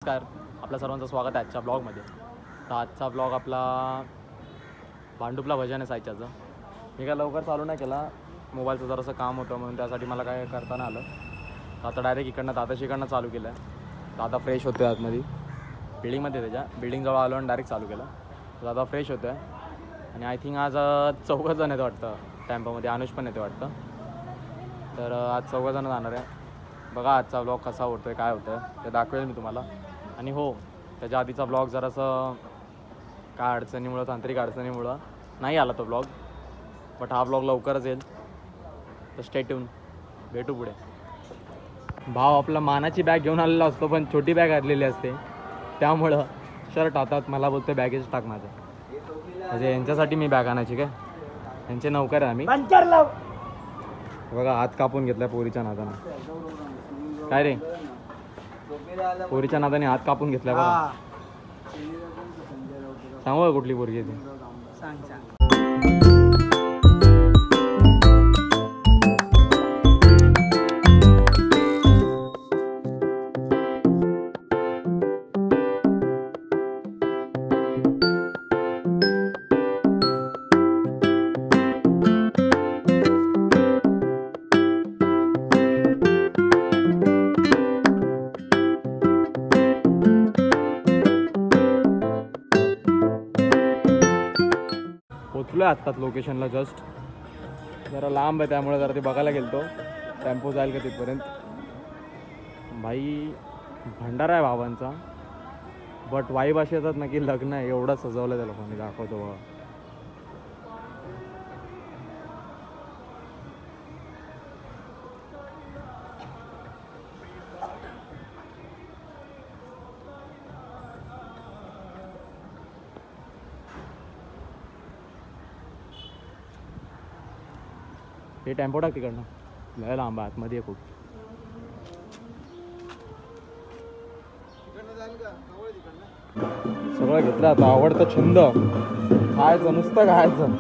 नमस्कार, आपल्या सर्वांचं स्वागत आहे आजच्या ब्लॉगमध्ये. तर आजचा ब्लॉग आपला भांडुपला भजन आहे सायच्याचं. मी काय लवकर चालू नाही केला, मोबाईलचं जरासं काम होतं म्हणून त्यासाठी मला काय करता नाही आलं. तर आता डायरेक्ट दादाशीकडनं चालू केलं आहे. दादा फ्रेश होतो आहे आतमध्ये बिल्डिंगमध्ये, त्याच्या बिल्डिंगजवळ आलो आणि डायरेक्ट चालू केलं. दादा फ्रेश होतो आहे आणि आय थिंक आज 4 जण येतं वाटतं टेम्पोमध्ये, अनुज पण येते वाटतं. तर आज 4 जण जाणार आहे. बघा आजचा ब्लॉग कसा होतो आहे, काय होतं आहे ते दाखवेल मी तुम्हाला. आणि हो, त्याच्या आधीचा ब्लॉग जरासं काय अडचणीमुळं, तांत्रिक अडचणीमुळं नाही आला तो ब्लॉग, बट हा ब्लॉग लवकरच येईल. तर स्टे ट्यून, भेटू पुढे. भाव आपला मानाची बॅग घेऊन आलेला असतो, पण छोटी बॅग आणलेली असते, त्यामुळं शर्ट हातात मला बोलतो बॅगेज टाक माझं. म्हणजे यांच्यासाठी मी बॅग आणायची काय, यांचे नौकर आहे आम्ही. बघा हात कापून घेतला पोरीच्या नादानं. काय रे, पोरीच्या नादाने हात कापून घेतला बघा. सांगू कुठली पोरगी ती? पोचलो आहे आत्ताच लोकेशनला. जस्ट जरा लांब आहे त्यामुळे जरा ते बघायला गेलतो टेम्पो जाईल का तिथपर्यंत. भाई भंडारा आहे भावांचा, बट वाईब अशी येतात ना की लग्न आहे एवढं सजवलं त्या लोकांनी. दाखवतो बघा. हे टेम्पो टाक तिकडनं, लय लांब आहे आतमध्ये खूप. सगळं घेतलं आता. आवडतं छंद खायचं, नुसतं खायचं.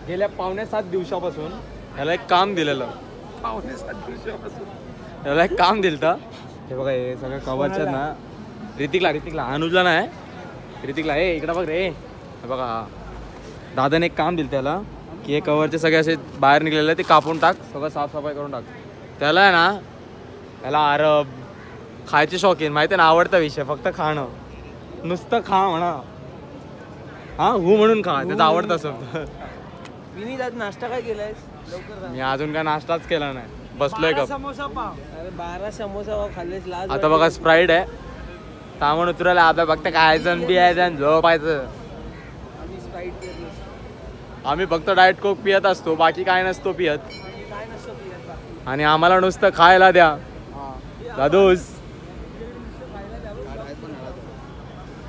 गेल्या 5.5 दिवसापासून ह्याला एक काम दिलेलं. 5.5 दिवसापासून ह्याला एक काम दिलं. हे बघा, हे सगळं कवरचं ना. ऋतिकला अनुजला नाही, ऋतिकला. इकडं बघ रे. बघा, हा दादाने एक काम दिलं त्याला की हे कवरचे सगळे असे बाहेर निघलेले ते कापून टाक, सगळं साफसफाई करून टाक. त्याला आहे ना, त्याला अरब खायचे शौकीन, माहिती आहे ना, आवडता विषय फक्त खाणं. नुसतं खा म्हणा, हा हो म्हणून खा, त्याचं आवडतं असं. नाश्ता काय केलाय? मी अजून काय नाश्ताच केला नाही, बसलोय का. समोसा पाव. अरे 12 समोसा पाव खाल्लेस लाज. आता बघा स्प्राईट आहे, सामान उतरायला आता फक्त खायचं बियायचं आणि झोपायचं. आम्ही फक्त डाएट कोक पियत असतो, बाकी काय नसतो पियत. आणि आम्हाला नुसतं खायला द्या दादूस.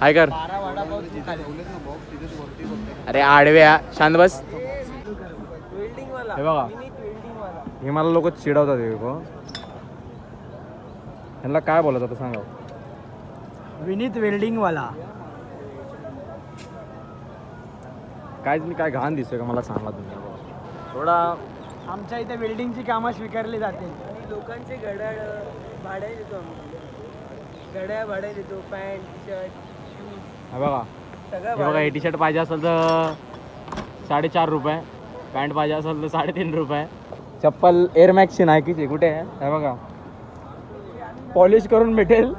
हाय कर. अरे आडव्या शांत बस. हे बघा, हे मला लोक चिडवतात. हे ह्यांना काय बोलत आता सांगा. विनीत वेल्डिंग वाला. कायच मी काय घाण दिसतोय का मला सांगा तुम्ही. थोडा आमच्या इथे वेल्डिंगची कामं स्वीकारली जातील. लोकांचे घड्याळ भाडे देतो आम्ही. घड्याळ भाडे देतो, पॅन्ट शर्ट शूज. हे बघा, सगळं हे बघा, हे टी शर्ट पाहिजे असेल तर 4.5 रुपये, पॅन्ट पाहिजे असेल तर 3.5 रुपये. चप्पल एअरमॅक्सची नायकीची कुठे आहे? हे बघा, पॉलिश करून भेटेल.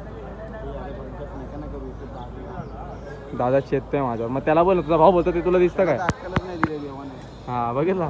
दादा चेततोय माझ्यावर, मग त्याला बोल, तुझा भाऊ बोलतो ते तुला दिसतं काय? हा बघितला.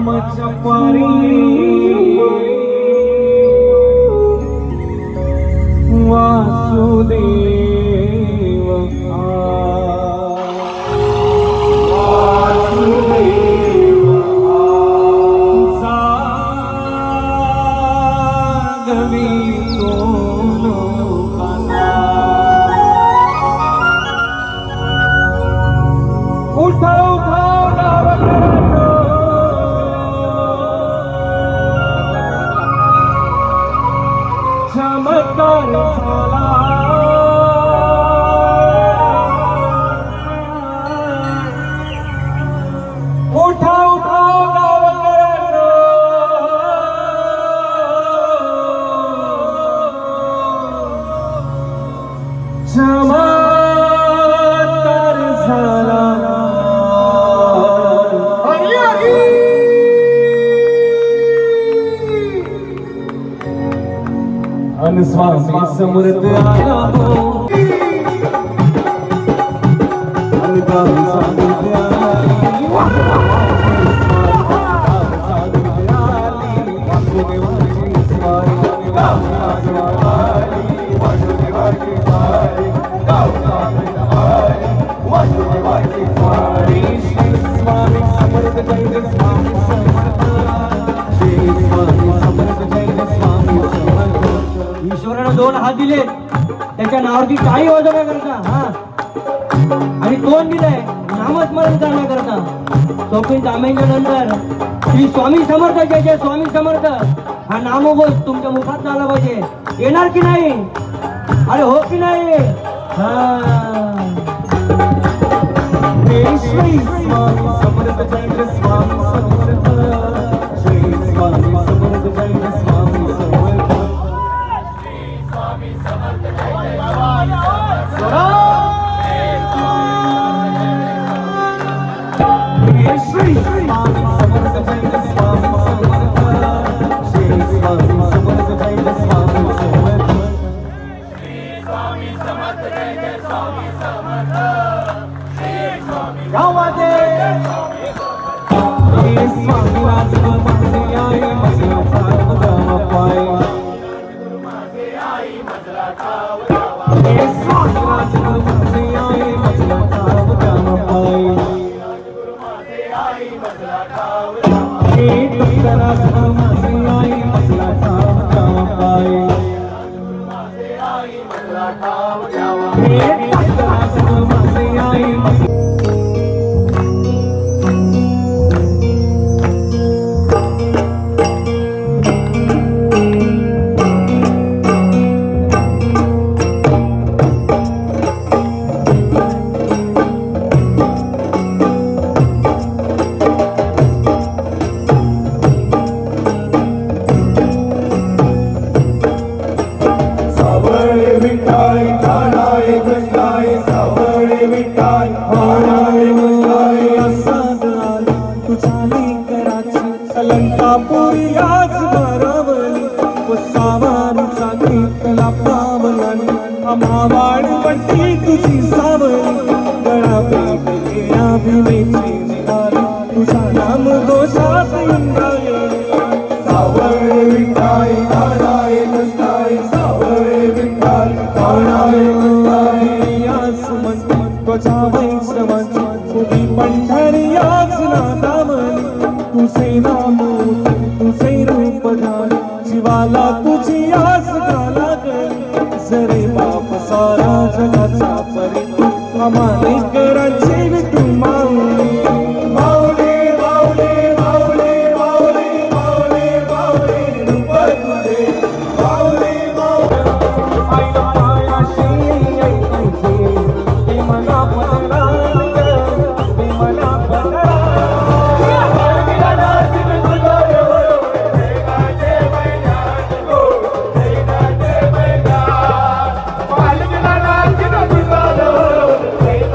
रामाच्या पारी वासुदेव स्वामी समर्थ आला हो अनुदान साधुते आली वासुदेवाची स्वारी वासुदेवाची स्वारी वासुदेवाची स्वारी श्री स्वामी समर्थ जय स्वामी समर्थ श्री स्वामी समर्थ जय स्वामी समर्थ ईश्वराने 2 हात दिले त्याच्या नावावरती काही वजन करता हा आणि तोंड दिलंय नामस्मरण करण्याकरता चौकीन जामेच्या नंतर श्री स्वामी समर्थ जय जय स्वामी समर्थ हा नामघोष तुमच्या मुखात झाला पाहिजे येणार की नाही अरे हो की नाही हा श्री स्वामी समर्थ जय जय स्वामी समर्थ श्री स्वामी समर्थ जय जय स्वामी समर्थ श्री स्वामी समर्थ जय जय स्वामी समर्थ श्री स्वामी समर्थ जय जय स्वामी समर्थ श्री स्वामी समर्थ जय जय स्वामी समर्थ श्री स्वामी गावादे श्री स्वामी राजगुरु माझे आई मजला ठाव गावा पाय गुरु माझे आई मजला ठाव गावा श्री स्वामी राजगुरु माझे आई मजला ठाव गावा पाय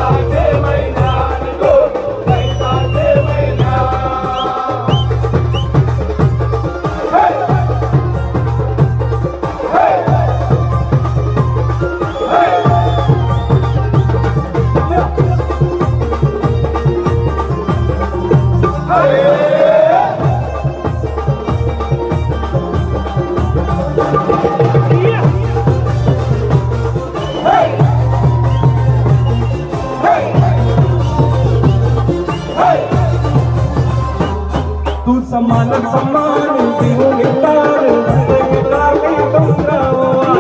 Bye. मान सन्मान देऊ निघतार गावी डोंगरावर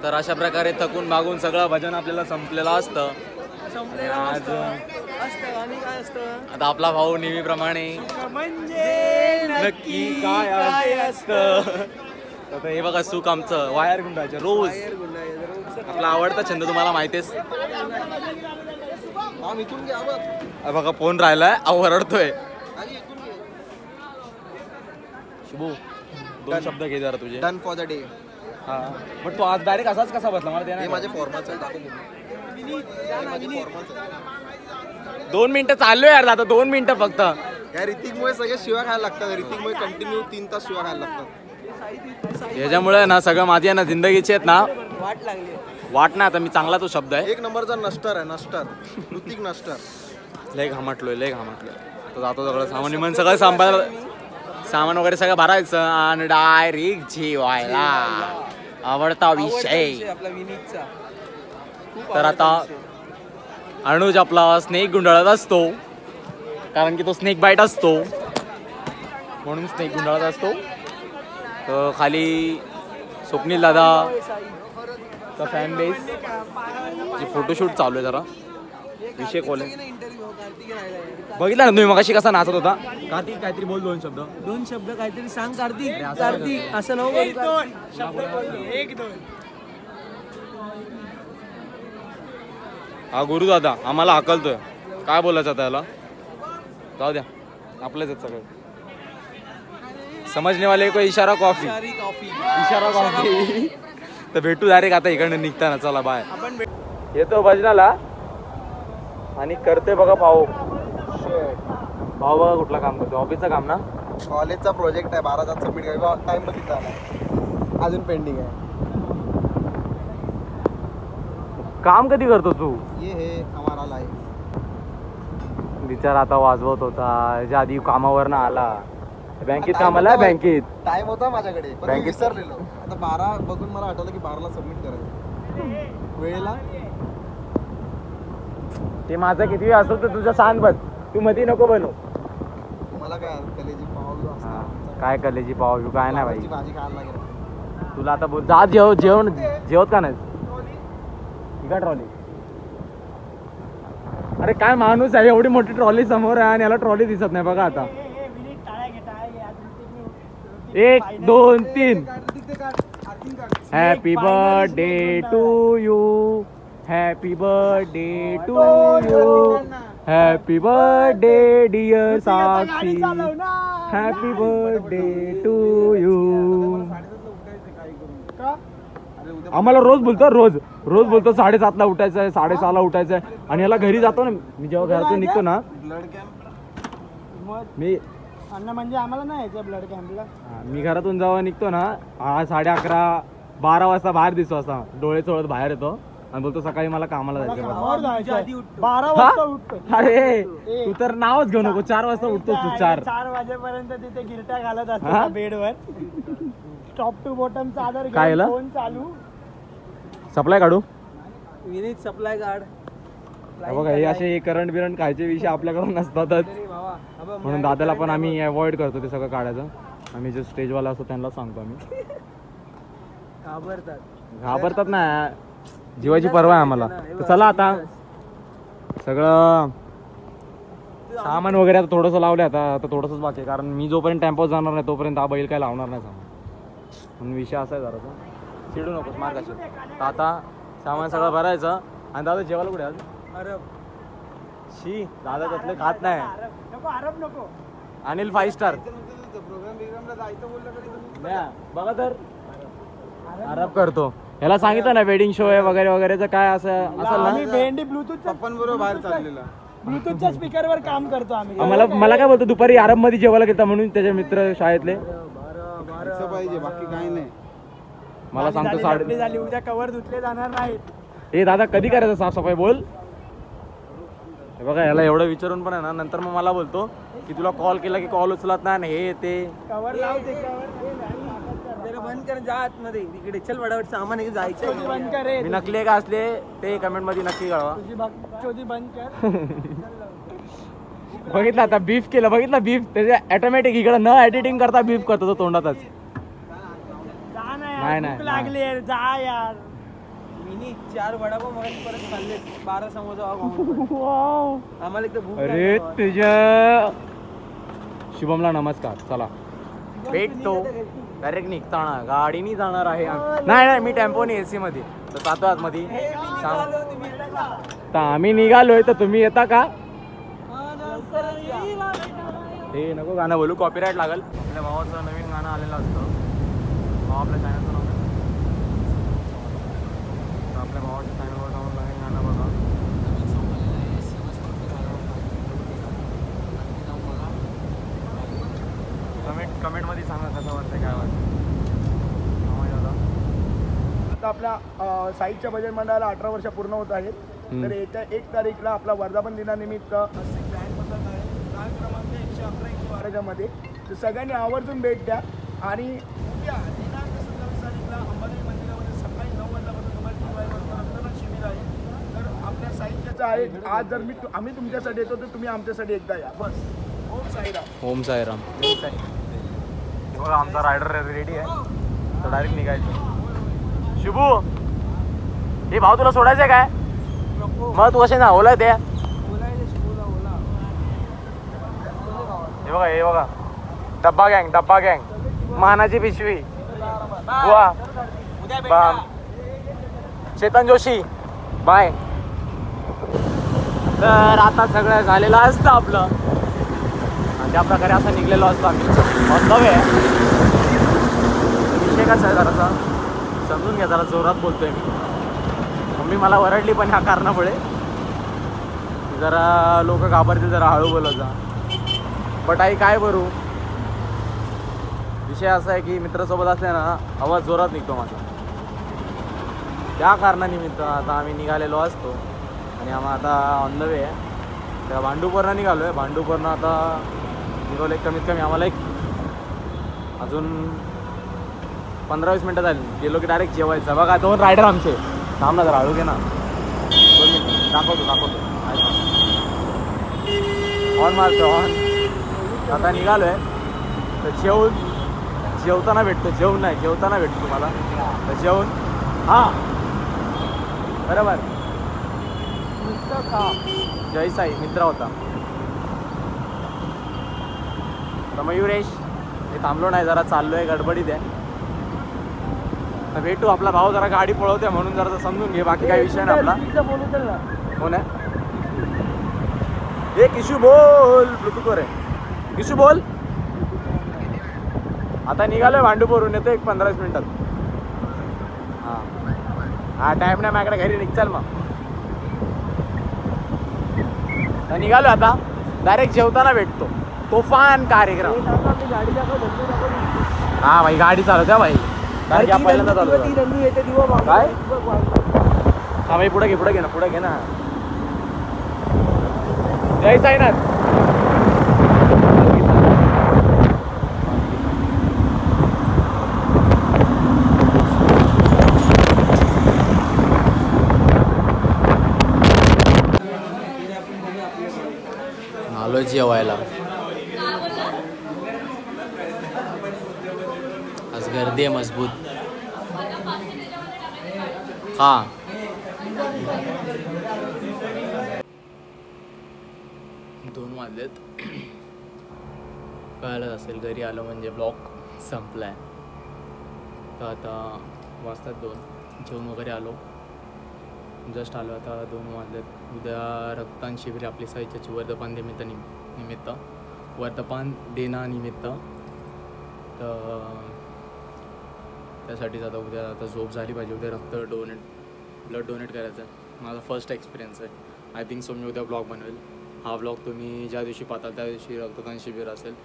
तर अशा प्रकारे थकून मागून सगळं भजन आपल्याला संपलेलं असतं. आज आणि काय असतं आता आपला भाऊ नेहमीप्रमाणे म्हणजे नक्की काय असतं. आता हे बघा सुख आमचं वायर गुंडायचं रोज. आपला आवडता छंद तुम्हाला माहितीच. बघा फोन राहिलाय ओरडतोय. शुभू 2 शब्द घे जरा तुझे. Done for the day. हा पण तू आज डायरेक्ट असाच कसा बसला मला ते हे माझे फॉर्मल्स आहे, टाकून 2 मिनिटं चाललो यार आता 2 मिनिटं फक्त. या ऋतिकमुळे सगळे शिव्या खायला लागतात. ऋतिकमुळे कंटिन्यू 3 तास शिव्या खायला लागतात. याच्यामुळे ना सगळं माझी आहे ना जिंदगीची आहेत ना वाट लागली. वाट नाही आता मी चांगला तो शब्द आहे. 1 नंबरचा नस्टर आहे, नस्टर. ऋतिक नस्टर. लय घामटलोय आता जातो सगळं सामान निमन सगळं सामान वगैरे सगळं भरायचं आणि डायरेक्ट जेवायला. आवडता विषय आपला विनीतचा. तर आता अनुज आपला स्नेक गुंडाळत असतो कारण की तो स्नेक बाईट असतो म्हणून स्नेक गुंडाळत असतो. तर खाली स्वप्नील दादा चा फॅन बेस जे फोटोशूट चालू आहे. जरा विषय खोल आहे. बघितलं ना तुम्ही मगाशी कसा नाचत होता. कार्तिक काहीतरी बोल 2 शब्द. 2 शब्द काहीतरी सांग कार्तिक. कार्तिक असं नको. 1-2 शब्द बोलतो. 1-2. हा गुरु दादा आम्हाला हाकलतोय. काय बोलायचं त्याला. जाऊ द्या आपलंच आहेत सगळं. समजने वाले को इशारा कॉफी. इशारा कॉफी. तर भेटू डायरेक्ट आता इकडनं निघताना. चला बाय. येतो भजनाला आणि करते बघा भाऊ. भाऊ बघा कुठला काम करतो. ऑफिसचं काम ना. कॉलेजचा प्रोजेक्ट आहे 12 तास सबमिट करायचा. टाइम मध्ये झाला अजून पेंडिंग आहे. काम कधी करतो तू. ये हे हमारा लाईफ. विचार आता वाजवत होता याच्या आधी कामावर ना आला. बँकेत कामाला बँकेत टाइम होता माझ्याकडे पण मी बँकेत- विसरलेलो. आता 12 बघून मला आठवलं की 12ला सबमिट करायचं. वेळेला ते माझं किती असतो तर तुझं शांत बस. तू मध्ये नको बनू. मला काय कलेजी पाव असतं. काय कलेजी पाव बिव काय नाही भाजी भाई. खायला लागेल. तुला आता बोल जा जेवत का नाही. का ट्रॉली. अरे काय माणूस आहे एवढी मोठी ट्रॉली समोर आहे आणि याला ट्रॉली दिसत नाही बघा आता. 1 2 3 happy birthday to you. Happy birthday to you. Happy birthday dear Sakshi. Happy birthday to you. आम्हाला रोज बोलतो रोज बोलतो 7:30ला उठायचं आहे 6:30ला उठायचं आहे. आणि याला घरी जातो ना मी जेव्हा घरातून निघतो ना ब्लड कॅम्प मी अण्णा म्हणजे आम्हाला नाही यायचं ब्लड कॅम्पला. मी घरातून जेव्हा निघतो ना 11:30 12 वाजता बाहेर दिसतो असा डोळे चोळत बाहेर येतो आणि बोलतो सकाळी मला कामाला जायचं. 12 वाजता उठतो. अरे तू तर नावच घेऊ नको. 4 वाजता उठतो तू. 4 वाजेपर्यंत तिथे गिरट्या घालत असतो बेडवर. टॉप टू बॉटम चादर काय घेऊन झालं? फोन चालू. सप्लाय काढू. Vineet supply card. बघा हे असे करंट बिरंट खायचे विषय आपल्याकडून नसतातच म्हणून दादाला पण आम्ही अवॉइड करतो ते सगळं काढायचं. आम्ही जे स्टेजवाला असतो त्यांना सांगतो आम्ही. घाबरतात ना जीवाची पर्वा आहे आम्हाला. तर चला आता सगळं सामान वगैरे आता थोडंसं लावलं. आता थोडंसंच बाकी आहे कारण मी जोपर्यंत टेम्पोत जाणार नाही तोपर्यंत हा बैल काय लावणार नाही सामान. म्हणून विषय असा आहे जरासा. चिडू नकोस मार्ग असेल. तर आता सामान सगळं भरायचं. आणि दादा जेवायला कुठे आज. शी दादा त्यातलं खात नाही. नको अनिल 5 स्टार बघा तर आराम करतो. याला सांगितलं ना वेडिंग शो आहे वगैरे वगैरेचं काय असं असेल ना. भेंडी ब्लूटूथ पप्पांबरोबर बाहेर चाललेला. ब्लूटूथच्या स्पीकरवर काम करतो आम्ही. मला काय बोलतो दुपारी आराममध्ये जेवायला घेता म्हणून त्याचे मित्र शाळेतले पाहिजे बाकी काही नाही. मला सांगतो झाली झाली उद्या कवर धुतले जाणार नाहीत. ए दादा कधी करायचं साफसफाई बोल. हे बघा याला एवढं विचारून पण आहे ना नंतर मग मला बोलतो की तुला कॉल केला की कॉल उचलत नाही आणि हे ते. कवर लाव ते कवर बंद कर जा आतमध्ये तिकडे चल वडावट सामान आहे जायचं. बंद कर रे. मी नकली का असले ते कमेंट मध्ये नक्की कळवा. तुझी बकचोदी बंद कर. बघितलं आता बीफ केलं बघितलं बीफ त्याच्या ऑटोमॅटिक इकडे न एडिटिंग करता बीफ करतो तो तोंडातच. जा ना नाही, यार नाही, भूक लागली यार जा यार. मिनी 4 वडापाव मग परत खाल्ले 12 समोसा आम्हाला एकदम भूक अरे तुझ्या शुभमला नमस्कार. चला भेटतो डायरेक्ट निघताना गाडीनी जाणार आहे. नाही मी टेम्पोनी एसी मध्ये तर जातो आतमध्ये सांग. तर आम्ही निघालोय तर तुम्ही येता का. हे नको गाणं बोलू कॉपीराईट लागल. आपल्या भावाचं नवीन गाणं आलेलं असतं. भाव आपल्या चॅनलचं नाव आहे. तर आपल्या भावाच्या चॅनलवर जाऊन नवीन गाणं बघा. कमेंटमध्ये सांगा कसं वाटतं काय वाटतं. आता आपल्या साईडच्या बजेट मंडळाला 18 वर्ष पूर्ण होत आहेत. तर येत्या 1 तारीखला आपला वर्धापन दिनानिमित्त क्रमांक 111 मध्ये तर सगळ्यांनी आवर्जून भेट द्या. आणि उद्या दिनांक 27 तारीखला अंबादेवी मंदिरामध्ये सकाळी 9 वाजल्यापासून दुपारी 3 वाजेपर्यंत रक्तदान शिबिर आहे. तर आपल्या साईडच्याच आहे. आज जर आम्ही तुमच्यासाठी येतो तर तुम्ही आमच्यासाठी एकदा या बस. ओम साईराम. ओम साईराम. बघा आमचा रायडर रेडी आहे तर डायरेक्ट निघायचं. शुभू हे भाऊ तुला सोडायचंय काय मग तू कसे ना ओला ते. हे बघा डब्बा गँग मानाची पिशवी बुवा बाम चेतन जोशी बाय. तर आता सगळं झालेलं असतं आपलं आणि त्या प्रकारे असं निघलेलो असतो आम्ही. नव्हे विषय कसा आहे जरासा समजून घ्या. जरा जोरात बोलतोय मी. मम्मी मला ओरडली पण ह्या कारणामुळे जरा लोक घाबरते जरा हळू बोलत जा. बट आई काय करू. विषय असा आहे की मित्रासोबत असले ना आवाज जोरात निघतो माझा. त्या कारणानिमित्त आता आम्ही निघालेलो असतो आणि आम्हाला आता ऑन द वे आहे. त्या भांडूपवरनं निघालो आहे. भांडूपवरनं आता निघालो कमीत कमी आम्हाला एक अजून 15-20 मिनटं झाली. गेलो की डायरेक्ट जेवायचं. बघा 2 रायडर आमचे. थांब ना जरा हळू घे ना 2 मिनिट दाखवतो ऑन मारतो ऑन. आता निघालो आहे तर जेवताना भेटतो. जेवताना भेटतो तुम्हाला तर जेवून हां बरोबर. जय साई मित्र होता. तर मयुरेश हे थांबलो नाही जरा चाललो आहे गडबडीत आहे. तर भेटू. आपला भाऊ जरा गाडी पळवते म्हणून जरा समजून घे. बाकी काही विषय नाही आपला. कोण आहे हे किशू बोल ब्लूटूथवर आहे. किशू बोल. आता निघालोय भांडूपवरून येतो एक 15-20 मिनिटात. हा टाईम नाही माझ्याकडे घरी निघ चल मग. तर निघालो आता डायरेक्ट जेवताना भेटतो. तोफान कार्यक्रम. हा भाई गाडी चालवत्या भाई. पहिल्यांदा चालवतो काय. हा भाई पुढे घे ना. जय साईनाथ. आलो जेवायला. आज गर्दी आहे मजबूत. हा 2 वाजलेत. कळालंच असेल घरी आलो म्हणजे ब्लॉग संपलाय. तर आता वाजतात 2. जेवण वगैरे आलो जस्ट आलो. आता 2 वाजलेत. उद्या रक्तदान शिबिर आपली साईच्याची वर्धापन दिनानिमित्त. तर त्यासाठीच आता उद्या आता झोप झाली पाहिजे. उद्या ब्लड डोनेट करायचं आहे. माझा फर्स्ट एक्सपिरियन्स आहे. आय थिंक सो मी उद्या ब्लॉग बनवेल. हा ब्लॉग तुम्ही ज्या दिवशी पाहताल त्या दिवशी रक्तदान शिबिर असेल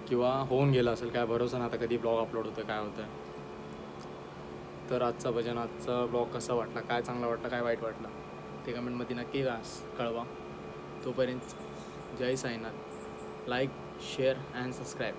किंवा होऊन गेला असेल, काय भरोसा नाही आता कधी ब्लॉग अपलोड होतं काय होतं. तर आजचा ब्लॉग कसा वाटला, काय चांगला वाटला काय वाईट वाटला ते कमेंटमध्ये नक्की कळवा. तोपर्यंत जय Sainath. Like share and subscribe.